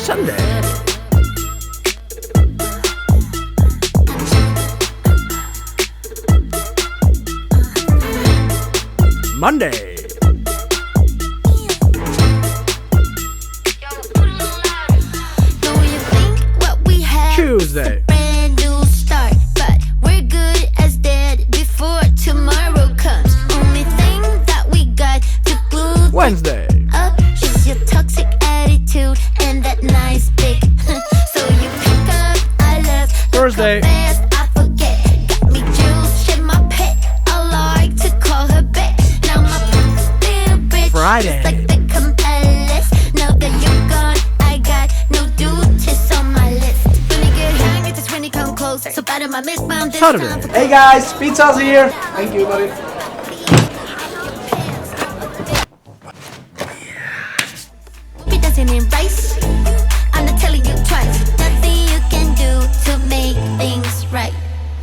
Sunday. Monday. Tuesday. Brand new start, but we're good as dead before tomorrow comes. Only thing that we got to glue Wednesday. up is your toxic attitude and that nice big. So you pick up, I love. Thursday. Fast, I forget. Got me juice, shit my pet. I like to call her back. Now my little bitch, Friday. just like the compellers. Now that you're gone, I got no duties on my list. When you get hungry, that's when you come closer. So bad my misbound this Saturday. time for Hey guys, pizza's here. Thank you, buddy. be dancing in rice.